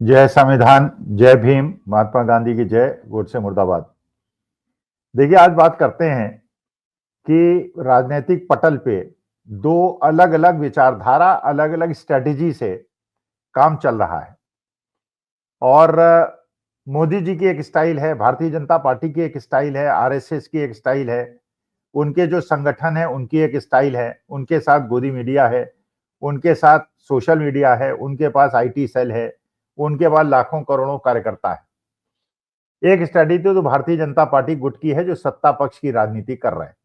जय संविधान, जय भीम, महात्मा गांधी की जय, गोडसे मुर्दाबाद। देखिए, आज बात करते हैं कि राजनीतिक पटल पे दो अलग अलग विचारधारा, अलग अलग स्ट्रेटेजी से काम चल रहा है। और मोदी जी की एक स्टाइल है, भारतीय जनता पार्टी की एक स्टाइल है, आरएसएस की एक स्टाइल है, उनके जो संगठन है उनकी एक स्टाइल है, उनके साथ गोदी मीडिया है, उनके साथ सोशल मीडिया है, उनके पास आईटी सेल है, उनके पास लाखों करोड़ों कार्यकर्ता है। एक स्ट्रेटेजी तो भारतीय जनता पार्टी गुट की है, जो सत्ता पक्ष की राजनीति कर रहे हैं।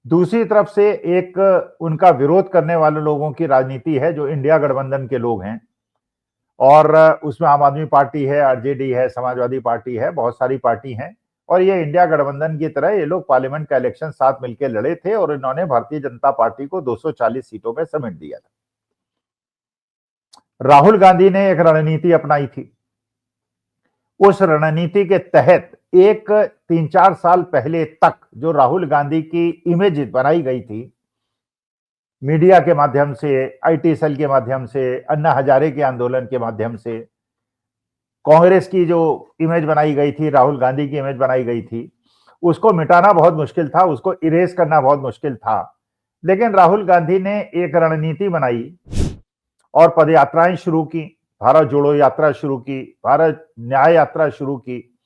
दूसरी तरफ से एक उनका विरोध करने वाले लोगों की राजनीति है, जो इंडिया गठबंधन के लोग हैं। और उसमें आम आदमी पार्टी है, आरजेडी है, समाजवादी पार्टी है, बहुत सारी पार्टी हैं। और ये इंडिया गठबंधन की तरह ये लोग पार्लियामेंट का इलेक्शन साथ मिलकर लड़े थे और इन्होंने भारतीय जनता पार्टी को 240 सीटों में समेट दिया था। राहुल गांधी ने एक रणनीति अपनाई थी। उस रणनीति के तहत एक 3-4 साल पहले तक जो राहुल गांधी की इमेज बनाई गई थी, मीडिया के माध्यम से, आईटी सेल के माध्यम से, अन्ना हजारे के आंदोलन के माध्यम से, कांग्रेस की जो इमेज बनाई गई थी, राहुल गांधी की इमेज बनाई गई थी, उसको मिटाना बहुत मुश्किल था, उसको इरेज करना बहुत मुश्किल था। लेकिन राहुल गांधी ने एक रणनीति बनाई और पदयात्राएं शुरू की, भारत जोड़ो यात्रा शुरू की, भारत न्याय यात्रा शुरू की।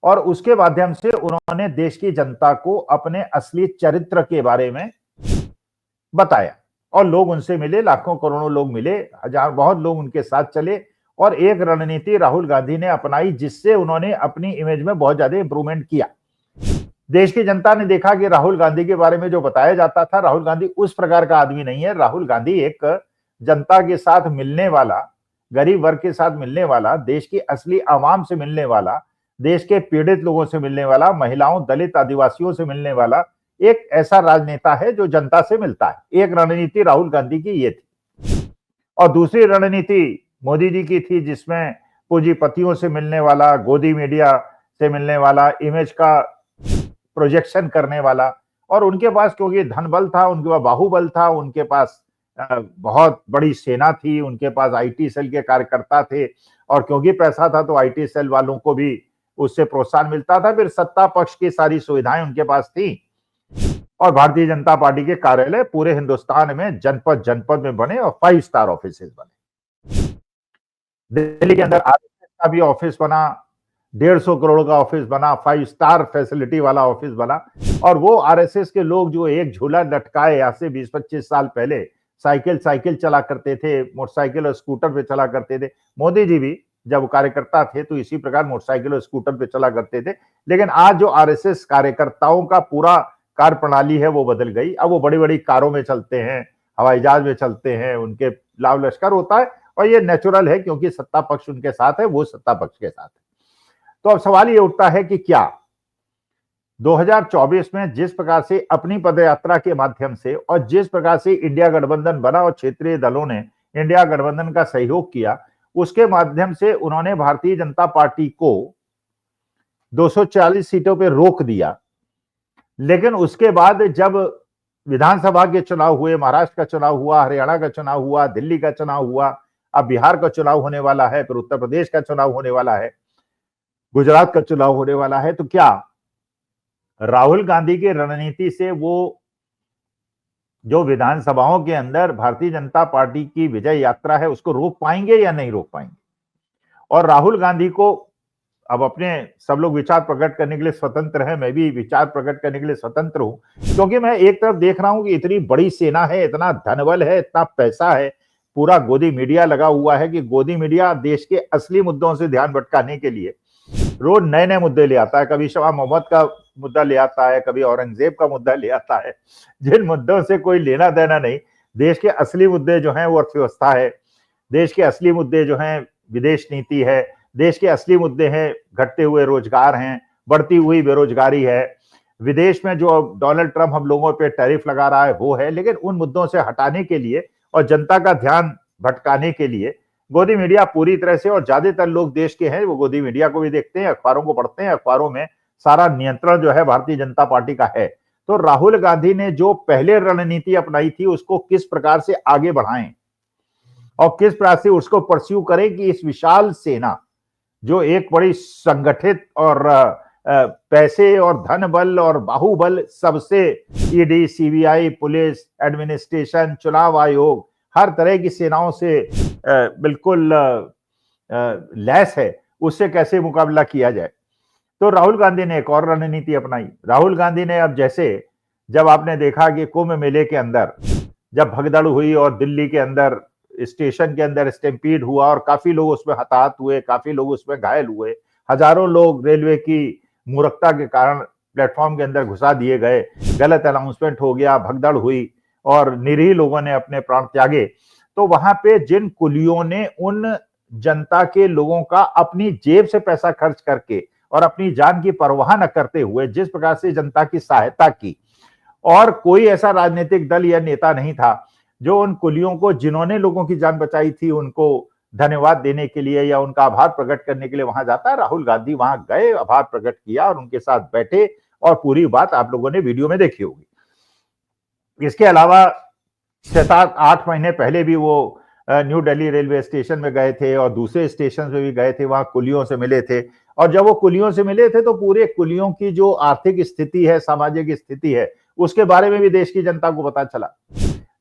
और उसके माध्यम से उन्होंने देश की जनता को अपने असली चरित्र के बारे में बताया और लोग उनसे मिले, लाखों करोड़ों लोग मिले, हजार बहुत लोग उनके साथ चले और एक रणनीति राहुल गांधी ने अपनाई, जिससे उन्होंने अपनी इमेज में बहुत ज्यादा इंप्रूवमेंट किया। देश की जनता ने देखा कि राहुल गांधी के बारे में जो बताया जाता था, राहुल गांधी उस प्रकार का आदमी नहीं है। राहुल गांधी एक जनता के साथ मिलने वाला, गरीब वर्ग के साथ मिलने वाला, देश की असली आवाम से मिलने वाला, देश के पीड़ित लोगों से मिलने वाला, महिलाओं, दलित, आदिवासियों से मिलने वाला एक ऐसा राजनेता है जो जनता से मिलता है। एक रणनीति राहुल गांधी की ये थी। और दूसरी रणनीति मोदी जी की थी, जिसमें पूंजीपतियों से मिलने वाला, गोदी मीडिया से मिलने वाला, इमेज का प्रोजेक्शन करने वाला। और उनके पास क्योंकि धन बल था, उनके पास बाहुबल था, उनके पास बहुत बड़ी सेना थी, उनके पास आईटी सेल के कार्यकर्ता थे और क्योंकि पैसा था तो आईटी सेल वालों को भी उससे प्रोत्साहन मिलता था। फिर सत्ता पक्ष की सारी सुविधाएं उनके पास थी और भारतीय जनता पार्टी के कार्यालय पूरे हिंदुस्तान में जनपद जनपद में बने और 5 स्टार ऑफिस बने। दिल्ली के अंदर आरएसएस का भी ऑफिस बना, 150 करोड़ का ऑफिस बना, 5 स्टार फैसिलिटी वाला ऑफिस बना। और वो आरएसएस के लोग जो एक झूला लटकाए आज से 20-25 साल पहले साइकिल चला करते थे, मोटरसाइकिल और स्कूटर पे चला करते थे। मोदी जी भी जब कार्यकर्ता थे तो इसी प्रकार मोटरसाइकिल और स्कूटर पे चला करते थे। लेकिन आज जो आरएसएस कार्यकर्ताओं का पूरा कार्य प्रणाली है वो बदल गई। अब वो बड़ी बड़ी कारों में चलते हैं, हवाई जहाज में चलते हैं, उनके लाव लश्कर होता है और ये नेचुरल है क्योंकि सत्ता पक्ष उनके साथ है, वो सत्ता पक्ष के साथ है। तो अब सवाल ये उठता है कि क्या 2024 में जिस प्रकार से अपनी पदयात्रा के माध्यम से और जिस प्रकार से इंडिया गठबंधन बना और क्षेत्रीय दलों ने इंडिया गठबंधन का सहयोग किया, उसके माध्यम से उन्होंने भारतीय जनता पार्टी को 240 सीटों पे रोक दिया। लेकिन उसके बाद जब विधानसभा के चुनाव हुए, महाराष्ट्र का चुनाव हुआ, हरियाणा का चुनाव हुआ, दिल्ली का चुनाव हुआ, अब बिहार का चुनाव होने वाला है, फिर उत्तर प्रदेश का चुनाव होने वाला है, गुजरात का चुनाव होने वाला है, तो क्या राहुल गांधी की रणनीति से वो जो विधानसभाओं के अंदर भारतीय जनता पार्टी की विजय यात्रा है उसको रोक पाएंगे या नहीं रोक पाएंगे? और राहुल गांधी को अब अपने सब लोग विचार प्रकट करने के लिए स्वतंत्र हैं, मैं भी विचार प्रकट करने के लिए स्वतंत्र हूं, क्योंकि मैं एक तरफ देख रहा हूं कि इतनी बड़ी सेना है, इतना धनबल है, इतना पैसा है, पूरा गोदी मीडिया लगा हुआ है कि गोदी मीडिया देश के असली मुद्दों से ध्यान भटकाने के लिए रोज नए नए मुद्दे ले आता है। कभी शाह मोहम्मद का मुद्दा ले आता है, कभी औरंगजेब का मुद्दा ले आता है, जिन मुद्दों से कोई लेना देना नहीं। देश के असली मुद्दे जो हैं वो अर्थव्यवस्था है, देश के असली मुद्दे जो हैं विदेश नीति है, देश के असली मुद्दे हैं घटते हुए रोजगार हैं, बढ़ती हुई बेरोजगारी है, विदेश में जो डोनाल्ड ट्रंप हम लोगों पे टैरिफ लगा रहा है वो है। लेकिन उन मुद्दों से हटाने के लिए और जनता का ध्यान भटकाने के लिए गोदी मीडिया पूरी तरह से, और ज्यादातर लोग देश के हैं वो गोदी मीडिया को भी देखते हैं, अखबारों को पढ़ते हैं, अखबारों में सारा नियंत्रण जो है भारतीय जनता पार्टी का है। तो राहुल गांधी ने जो पहले रणनीति अपनाई थी उसको किस प्रकार से आगे बढ़ाएं, और किस प्रकार से उसको परस्यू करें कि इस विशाल सेना जो एक बड़ी संगठित और पैसे और धन बल और बाहुबल सबसे, ईडी, सीबीआई, पुलिस, एडमिनिस्ट्रेशन, चुनाव आयोग, हर तरह की सेनाओं से बिल्कुल लैस है, उससे कैसे मुकाबला किया जाए। तो राहुल गांधी ने एक और रणनीति अपनाई। राहुल गांधी ने अब जैसे, जब आपने देखा कि कुंभ मेले के अंदर जब भगदड़ हुई और दिल्ली के अंदर स्टेशन के अंदर स्टैम्पीड हुआ और काफी लोग उसमें हताहत हुए, काफी लोग उसमें घायल हुए, हजारों लोग रेलवे की मूर्खता के कारण प्लेटफॉर्म के अंदर घुसा दिए गए, गलत अनाउंसमेंट हो गया, भगदड़ हुई और निरीह लोगों ने अपने प्राण त्यागे। तो वहां पे जिन कुलियों ने उन जनता के लोगों का अपनी जेब से पैसा खर्च करके और अपनी जान की परवाह न करते हुए जिस प्रकार से जनता की सहायता की, और कोई ऐसा राजनीतिक दल या नेता नहीं था जो उन कुलियों को, जिन्होंने लोगों की जान बचाई थी, उनको धन्यवाद देने के लिए या उनका आभार प्रकट करने के लिए वहां जाता है। राहुल गांधी वहां गए, आभार प्रकट किया और उनके साथ बैठे, और पूरी बात आप लोगों ने वीडियो में देखी होगी। इसके अलावा 7-8 महीने पहले भी वो न्यू दिल्ली रेलवे स्टेशन में गए थे और दूसरे स्टेशन में भी गए थे, वहां कुलियों से मिले थे। और जब वो कुलियों से मिले थे तो पूरे कुलियों की जो आर्थिक स्थिति है, सामाजिक स्थिति है, उसके बारे में भी देश की जनता को पता चला।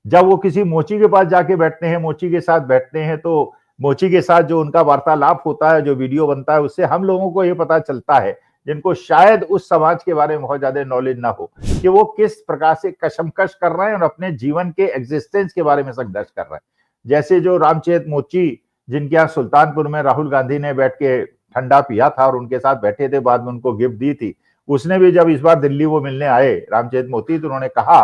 जब वो किसी मोची के पास जाके बैठते हैं, मोची के साथ बैठते हैं, तो मोची के साथ जो उनका वार्तालाप होता है, जो वीडियो बनता है, उससे हम लोगों को ये पता चलता है, जिनको शायद उस समाज के बारे में बहुत ज्यादा नॉलेज ना हो, कि वो किस प्रकार से कशमकश कर रहे हैं और अपने जीवन के एग्जिस्टेंस के बारे में संघर्ष कर रहे हैं। जैसे जो रामचेत मोची, जिनके यहाँ सुल्तानपुर में राहुल गांधी ने बैठ के ठंडा पिया था और उनके साथ बैठे थे, बाद में उनको गिफ्ट दी थी, उसने भी जब इस बार दिल्ली वो मिलने आए रामचेत मोती, तो उन्होंने कहा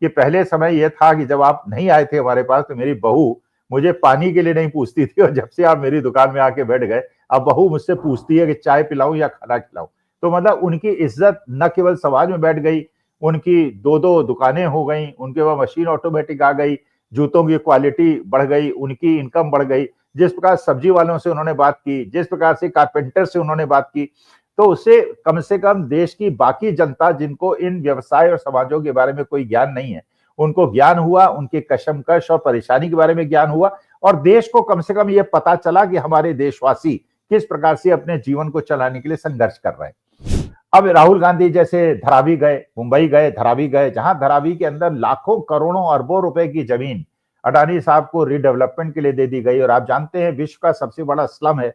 कि पहले समय यह था कि जब आप नहीं आए थे हमारे पास तो मेरी बहू मुझे पानी के लिए नहीं पूछती थी, और जब से आप मेरी दुकान में आके बैठ गए, अब बहू मुझसे पूछती है कि चाय पिलाऊं या खाना खिलाऊं। तो मतलब उनकी इज्जत न केवल समाज में बैठ गई, उनकी 2-2 दुकानें हो गई, उनके वहां मशीन ऑटोमेटिक आ गई, जूतों की क्वालिटी बढ़ गई, उनकी इनकम बढ़ गई। जिस प्रकार सब्जी वालों से उन्होंने बात की, जिस प्रकार से कारपेंटर से उन्होंने बात की, तो उससे कम से कम देश की बाकी जनता, जिनको इन व्यवसाय और समाजों के बारे में कोई ज्ञान नहीं है, उनको ज्ञान हुआ, उनके कशमकश और परेशानी के बारे में ज्ञान हुआ, और देश को कम से कम ये पता चला कि हमारे देशवासी किस प्रकार से अपने जीवन को चलाने के लिए संघर्ष कर रहे हैं। अब राहुल गांधी जैसे धरावी गए, मुंबई गए, धरावी गए, जहां धरावी के अंदर लाखों करोड़ों अरबों रुपए की जमीन अडानी साहब को रीडेवलपमेंट के लिए दे दी गई, और आप जानते हैं विश्व का सबसे बड़ा स्लम है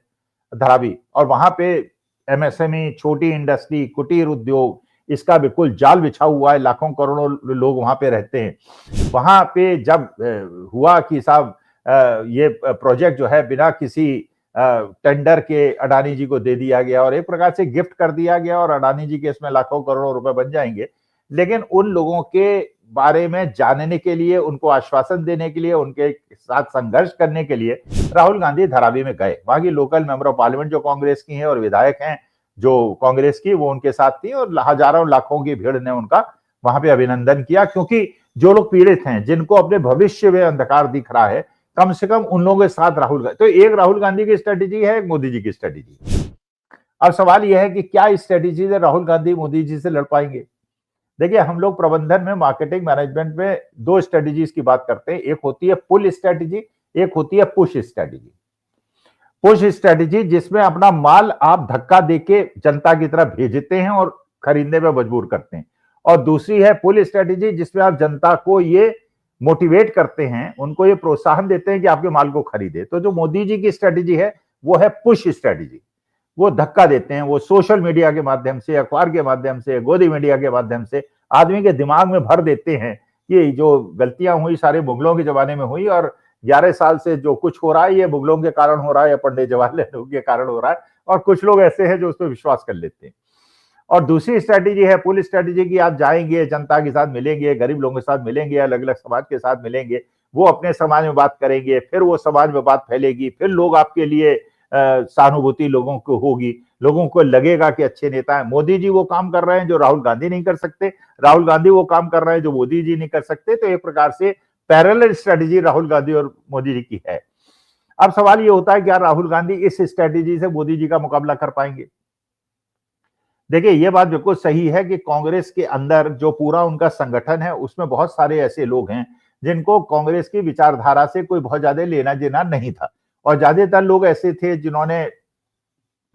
धरावी, और वहां पे एमएसएमई, छोटी इंडस्ट्री, कुटीर उद्योग, इसका बिल्कुल जाल बिछा हुआ है, लाखों करोड़ों लोग वहां पे रहते हैं। वहां पे जब हुआ कि साहब ये प्रोजेक्ट जो है बिना किसी टेंडर के अडानी जी को दे दिया गया और एक प्रकार से गिफ्ट कर दिया गया, और अडानी जी के इसमें लाखों करोड़ों रुपए बन जाएंगे। लेकिन उन लोगों के बारे में जानने के लिए, उनको आश्वासन देने के लिए, उनके साथ संघर्ष करने के लिए राहुल गांधी धरावी में गए। वहां की लोकल मेंबर ऑफ पार्लियामेंट जो कांग्रेस की हैं और विधायक हैं जो कांग्रेस की, वो उनके साथ थी, और हजारों लाखों की भीड़ ने उनका वहां पे अभिनंदन किया, क्योंकि जो लोग पीड़ित हैं, जिनको अपने भविष्य में अंधकार दिख रहा है, कम से कम उन लोगों के साथ राहुल गांधी। तो एक राहुल गांधी की स्ट्रेटेजी है, एक मोदी जी की स्ट्रेटेजी। अब सवाल यह है कि क्या इस स्ट्रेटेजी से राहुल गांधी मोदी जी से लड़ पाएंगे? देखिए, हम लोग प्रबंधन में, मार्केटिंग मैनेजमेंट में 2 स्ट्रेटेजीज की बात करते हैं। एक होती है पुल स्ट्रेटेजी, एक होती है पुश स्ट्रेटेजी। पुश स्ट्रेटेजी जिसमें अपना माल आप धक्का देके जनता की तरफ भेजते हैं और खरीदने में मजबूर करते हैं, और दूसरी है पुल स्ट्रेटेजी जिसमें आप जनता को ये मोटिवेट करते हैं, उनको ये प्रोत्साहन देते हैं कि आपके माल को खरीदे। तो जो मोदी जी की स्ट्रेटेजी है वो है पुश स्ट्रेटेजी। वो धक्का देते हैं, वो सोशल मीडिया के माध्यम से, अखबार के माध्यम से, गोदी मीडिया के माध्यम से आदमी के दिमाग में भर देते हैं कि जो गलतियां हुई सारे मुगलों के जमाने में हुई, और 11 साल से जो कुछ हो रहा है ये मुगलों के कारण हो रहा है या पंडित जवाहरलाल नेहरू के कारण हो रहा है, और कुछ लोग ऐसे हैं जो उस पर विश्वास कर लेते हैं। और दूसरी स्ट्रेटेजी है पुल स्ट्रेटेजी की, आप जाएंगे, जनता के साथ मिलेंगे, गरीब लोगों के साथ मिलेंगे, अलग अलग समाज के साथ मिलेंगे, वो अपने समाज में बात करेंगे, फिर वो समाज में बात फैलेगी, फिर लोग आपके लिए सहानुभूति लोगों को होगी, लोगों को लगेगा कि अच्छे नेता है। मोदी जी वो काम कर रहे हैं जो राहुल गांधी नहीं कर सकते, राहुल गांधी वो काम कर रहे हैं जो मोदी जी नहीं कर सकते। तो एक प्रकार से पैरेलल स्ट्रेटेजी राहुल गांधी और मोदी जी की है। अब सवाल ये होता है क्या राहुल गांधी इस स्ट्रेटेजी से मोदी जी का मुकाबला कर पाएंगे? देखिए, ये बात बिल्कुल सही है कि कांग्रेस के अंदर जो पूरा उनका संगठन है उसमें बहुत सारे ऐसे लोग हैं जिनको कांग्रेस की विचारधारा से कोई बहुत ज्यादा लेना देना नहीं था। और ज्यादातर लोग ऐसे थे जिन्होंने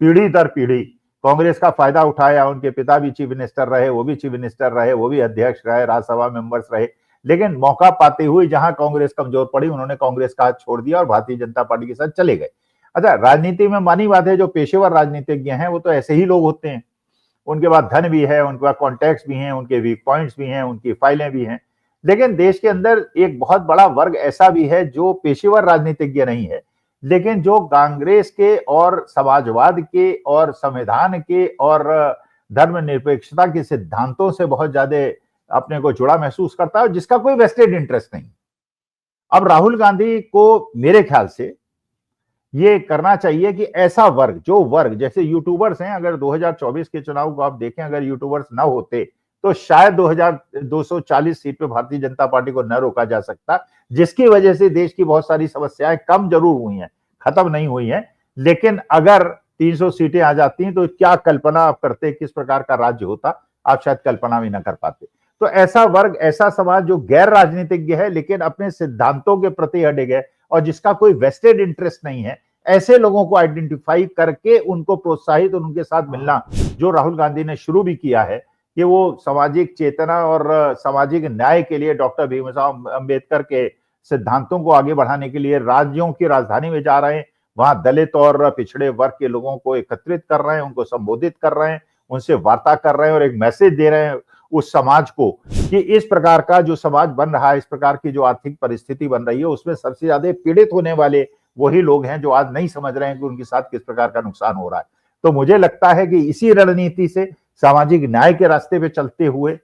पीढ़ी दर पीढ़ी कांग्रेस का फायदा उठाया। उनके पिता भी चीफ मिनिस्टर रहे, वो भी चीफ मिनिस्टर रहे, वो भी अध्यक्ष रहे, राज्यसभा मेंबर्स रहे। लेकिन मौका पाते हुए जहां कांग्रेस कमजोर पड़ी, उन्होंने कांग्रेस का हाथ छोड़ दिया और भारतीय जनता पार्टी के साथ चले गए। अच्छा, राजनीति में मानी बात है, जो पेशेवर राजनीतिज्ञ हैं वो तो ऐसे ही लोग होते हैं। उनके पास धन भी है, उनके पास कॉन्टैक्ट्स भी हैं, उनके वीक पॉइंट्स भी हैं, उनकी फाइलें भी हैं। लेकिन देश के अंदर एक बहुत बड़ा वर्ग ऐसा भी है जो पेशेवर राजनीतिज्ञ नहीं है, लेकिन जो कांग्रेस के और समाजवाद के और संविधान के और धर्मनिरपेक्षता के सिद्धांतों से बहुत ज्यादा अपने को जुड़ा महसूस करता है, जिसका कोई वेस्टेड इंटरेस्ट नहीं। अब राहुल गांधी को मेरे ख्याल से ये करना चाहिए कि ऐसा वर्ग, जो वर्ग जैसे यूट्यूबर्स हैं, अगर 2024 के चुनाव को आप देखें, अगर यूट्यूबर्स ना होते तो शायद 2240 सीट पे भारतीय जनता पार्टी को न रोका जा सकता, जिसकी वजह से देश की बहुत सारी समस्याएं कम जरूर हुई हैं, खत्म नहीं हुई हैं। लेकिन अगर 300 सीटें आ जाती तो क्या कल्पना आप करते, किस प्रकार का राज्य होता, आप शायद कल्पना भी ना कर पाते। तो ऐसा वर्ग, ऐसा समाज जो गैर राजनीतिज्ञ है लेकिन अपने सिद्धांतों के प्रति अड़े गए और जिसका कोई वेस्टेड इंटरेस्ट नहीं है, ऐसे लोगों को आइडेंटिफाई करके उनको प्रोत्साहित और उनके साथ मिलना, जो राहुल गांधी ने शुरू भी किया है कि वो सामाजिक चेतना और सामाजिक न्याय के लिए डॉक्टर भीमराव अंबेडकर के सिद्धांतों को आगे बढ़ाने के लिए राज्यों की राजधानी में जा रहे हैं, वहां दलित और पिछड़े वर्ग के लोगों को एकत्रित कर रहे हैं, उनको संबोधित कर रहे हैं, उनसे वार्ता कर रहे हैं और एक मैसेज दे रहे हैं उस समाज को कि इस प्रकार का जो समाज बन रहा है, इस प्रकार की जो आर्थिक परिस्थिति बन रही है, उसमें सबसे ज्यादा पीड़ित होने वाले वही लोग हैं जो आज नहीं समझ रहे हैं कि उनके साथ किस प्रकार का नुकसान हो रहा है। तो मुझे लगता है कि इसी रणनीति से, सामाजिक न्याय के रास्ते पे चलते हुए,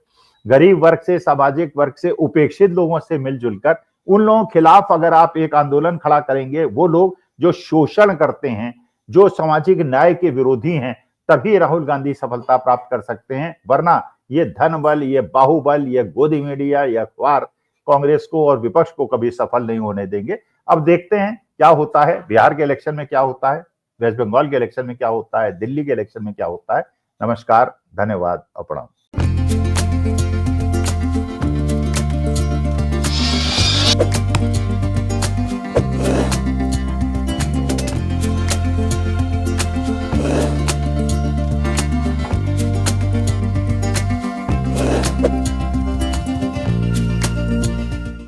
गरीब वर्ग से, सामाजिक वर्ग से, उपेक्षित लोगों से मिलजुल कर उन लोगों के खिलाफ अगर आप एक आंदोलन खड़ा करेंगे, वो लोग जो शोषण करते हैं, जो सामाजिक न्याय के विरोधी हैं, तभी राहुल गांधी सफलता प्राप्त कर सकते हैं। वरना ये धन बल, ये बाहुबल, ये गोदी मीडिया, ये अखबार कांग्रेस को और विपक्ष को कभी सफल नहीं होने देंगे। अब देखते हैं क्या होता है, बिहार के इलेक्शन में क्या होता है, वेस्ट बंगाल के इलेक्शन में क्या होता है, दिल्ली के इलेक्शन में क्या होता है। नमस्कार, धन्यवाद और प्रणाम।